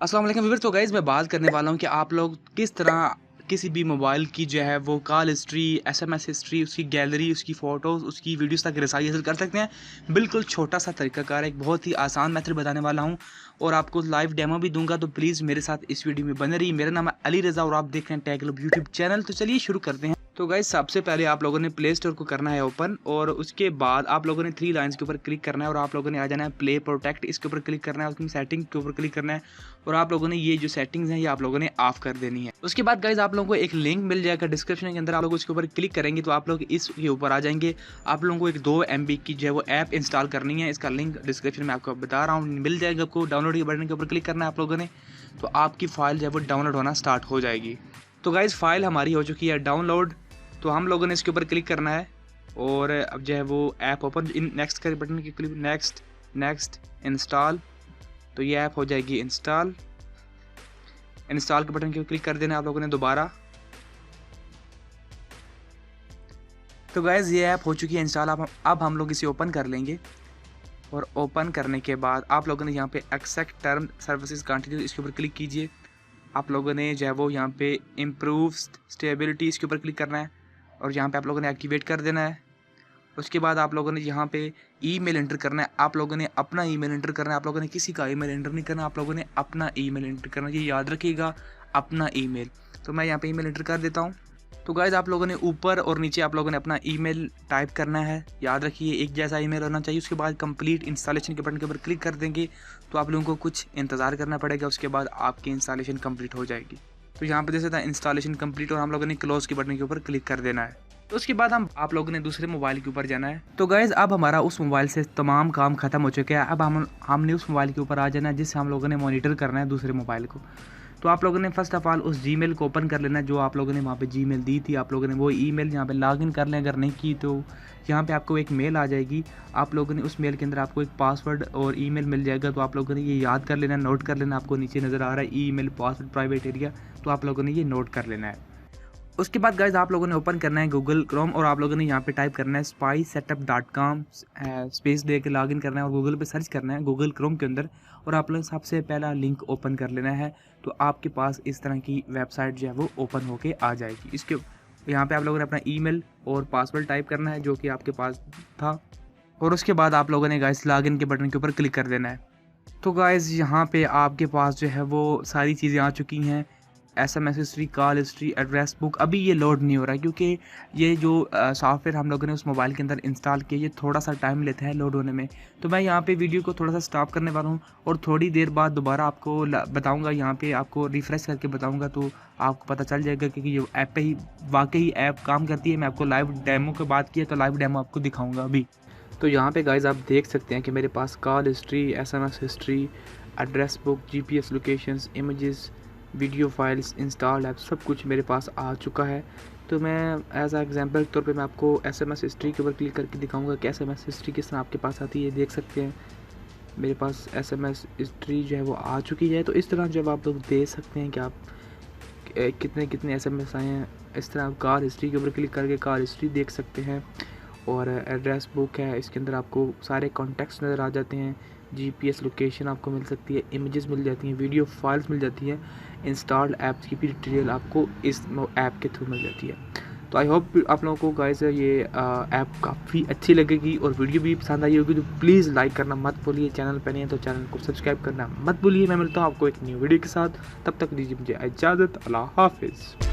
अस्सलाम वालेकुम व्यूअर्स। तो गाइज़ मैं बात करने वाला हूँ कि आप लोग किस तरह किसी भी मोबाइल की जो है वो कॉल हिस्ट्री, एसएमएस हिस्ट्री, उसकी गैलरी, उसकी फ़ोटोज़, उसकी वीडियोज़ तक रसाई हासिल कर सकते हैं। बिल्कुल छोटा सा तरीकाकार है, एक बहुत ही आसान मेथड बताने वाला हूँ और आपको लाइव डेमो भी दूंगा। तो प्लीज़ मेरे साथ इस वीडियो में बने रहिए। मेरा नाम है अली रज़ा और आप देख रहे हैं टेक ग्लोब यूट्यूब चैनल। तो चलिए शुरू करते हैं। तो गाइस सबसे पहले आप लोगों ने प्ले स्टोर को करना है ओपन और उसके बाद आप लोगों ने 3 लाइन्स के ऊपर क्लिक करना है और आप लोगों ने आ जाना है प्ले प्रोटेक्ट, इसके ऊपर क्लिक करना है, उसकी सेटिंग के ऊपर क्लिक करना है और आप लोगों ने ये जो सेटिंग्स हैं ये आप लोगों ने ऑफ कर देनी है। उसके बाद गाइस आप लोगों को एक लिंक मिल जाएगा डिस्क्रिप्शन के अंदर, आप लोग उसके ऊपर क्लिक करेंगे तो आप लोग इसके ऊपर आ जाएंगे। आप लोगों को एक 2 MB की जो है वो ऐप इंस्टॉल करनी है, इसका लिंक डिस्क्रिप्शन में आपको बता रहा हूँ मिल जाएगा। आपको डाउनलोड के बटन के ऊपर क्लिक करना है आप लोगों ने, तो आपकी फाइल जो है वो डाउनलोड होना स्टार्ट हो जाएगी। तो गाइस फाइल हमारी हो चुकी है डाउनलोड, तो हम लोगों ने इसके ऊपर क्लिक करना है और अब जो है वो ऐप ओपन, इन नेक्स्ट के बटन की क्लिक, नेक्स्ट इंस्टॉल, तो ये ऐप हो जाएगी इंस्टॉल के बटन के ऊपर क्लिक कर देना है आप लोगों ने दोबारा। तो गाइस ये ऐप हो चुकी है इंस्टॉल। अब हम लोग इसे ओपन कर लेंगे और ओपन करने के बाद आप लोगों ने यहाँ पे एक्सेप्ट टर्म सर्विसेज कंटिन्यू, इसके ऊपर क्लिक कीजिए। आप लोगों ने जो है वो यहाँ पे इम्प्रूव स्टेबिलिटी, इसके ऊपर क्लिक करना है और यहाँ पे आप लोगों ने एक्टिवेट कर देना है। उसके बाद आप लोगों ने यहाँ पे ईमेल एंटर करना है। आप लोगों ने अपना ईमेल एंटर करना है, आप लोगों ने किसी का ईमेल एंटर नहीं करना, आप लोगों ने अपना ईमेल एंटर करना, ये याद रखिएगा, अपना ईमेल। तो मैं यहाँ पे ईमेल एंटर कर देता हूँ। तो गाइज आप लोगों ने ऊपर और नीचे आप लोगों ने अपना ईमेल टाइप करना है, याद रखिए एक जैसा ईमेल होना चाहिए। उसके बाद कंप्लीट इंस्टॉलेशन के बटन के ऊपर क्लिक कर देंगे तो आप लोगों को कुछ इंतज़ार करना पड़ेगा, उसके बाद आपकी इंस्टॉलेशन कंप्लीट हो जाएगी। तो यहाँ पे जैसे था इंस्टॉलेशन कंप्लीट और हम लोगों ने क्लोज के बटन के ऊपर क्लिक कर देना है। तो उसके बाद आप लोगों ने दूसरे मोबाइल के ऊपर जाना है। तो गाइज अब हमारा उस मोबाइल से तमाम काम खत्म हो चुके हैं। अब हमने उस मोबाइल के ऊपर आ जाना है जिससे हम लोगों ने मॉनिटर करना है दूसरे मोबाइल को। तो आप लोगों ने फर्स्ट ऑफ ऑल उस जीमेल को ओपन कर लेना है जो आप लोगों ने वहाँ पे जीमेल दी थी। आप लोगों ने वो ईमेल यहाँ पे लॉगिन कर लें, अगर नहीं की तो यहाँ पे आपको एक मेल आ जाएगी। आप लोगों ने उस मेल के अंदर आपको एक पासवर्ड और ईमेल मिल जाएगा, तो आप लोगों ने ये याद कर लेना, नोट कर लेना। आपको नीचे नज़र आ रहा है ईमेल पासवर्ड प्राइवेट एरिया, तो आप लोगों ने ये नोट कर लेना है। उसके बाद गाइज आप लोगों ने ओपन करना है गूगल क्रोम और आप लोगों ने यहाँ पे टाइप करना है spysetup.com स्पेस दे के लॉगिन करना है और गूगल पे सर्च करना है गूगल क्रोम के अंदर और आप लोग सबसे पहला लिंक ओपन कर लेना है। तो आपके पास इस तरह की वेबसाइट जो है वो ओपन होके आ जाएगी। इसके यहाँ पे आप लोगों ने अपना ईमेल और पासवर्ड टाइप करना है जो कि आपके पास था और उसके बाद आप लोगों ने गाइज लॉगिन के बटन के ऊपर क्लिक कर देना है। तो गाइज यहाँ पे आपके पास जो है वो सारी चीज़ें आ चुकी हैं, SMS history, call history, address book. अभी ये लोड नहीं हो रहा है क्योंकि ये जो सॉफ्टवेयर हम लोगों ने उस मोबाइल के अंदर इंस्टॉल किया ये थोड़ा सा टाइम लेता है लोड होने में। तो मैं यहाँ पे वीडियो को थोड़ा सा स्टॉप करने वाला हूँ और थोड़ी देर बाद दोबारा आपको बताऊँगा, यहाँ पे आपको रिफ़्रेश करके बताऊँगा तो आपको पता चल जाएगा कि ये ऐप पे ही वाकई ऐप काम करती है। मैं आपको लाइव डेमो की बात की है तो लाइव डेमो आपको दिखाऊँगा अभी। तो यहाँ पे गाइज आप देख सकते हैं कि मेरे पास call history, SMS history, address book, GPS locations, images, video files, install app, सब कुछ मेरे पास आ चुका है। तो मैं एज आ एग्जांपल के तौर पे मैं आपको SMS हिस्ट्री के ऊपर क्लिक करके दिखाऊंगा कि SMS हिस्ट्री किस तरह आपके पास आती है। देख सकते हैं मेरे पास SMS हिस्ट्री जो है वो आ चुकी है। तो इस तरह जब आप लोग देख सकते हैं कि आप कितने SMS आए हैं, इस तरह आप कार हिस्ट्री के ऊपर क्लिक करके कार हिस्ट्री देख सकते हैं। और एड्रेस बुक है, इसके अंदर आपको सारे कॉन्टैक्ट्स नज़र आ जाते हैं, GPS लोकेशन आपको मिल सकती है, इमेजेस मिल जाती हैं, वीडियो फाइल्स मिल जाती हैं, इंस्टॉल्ड ऐप्स की भी डिटेल आपको इस ऐप के थ्रू मिल जाती है। तो आई होप आप लोगों को गाइस ये ऐप काफ़ी अच्छी लगेगी और वीडियो भी पसंद आई होगी। तो प्लीज़ लाइक करना मत भूलिए, चैनल पर नहीं है तो चैनल को सब्सक्राइब करना मत भूलिए। मैं मिलता हूँ आपको एक न्यू वीडियो के साथ, तब तक दीजिए मुझे इजाज़त। अल्लाह हाफिज़।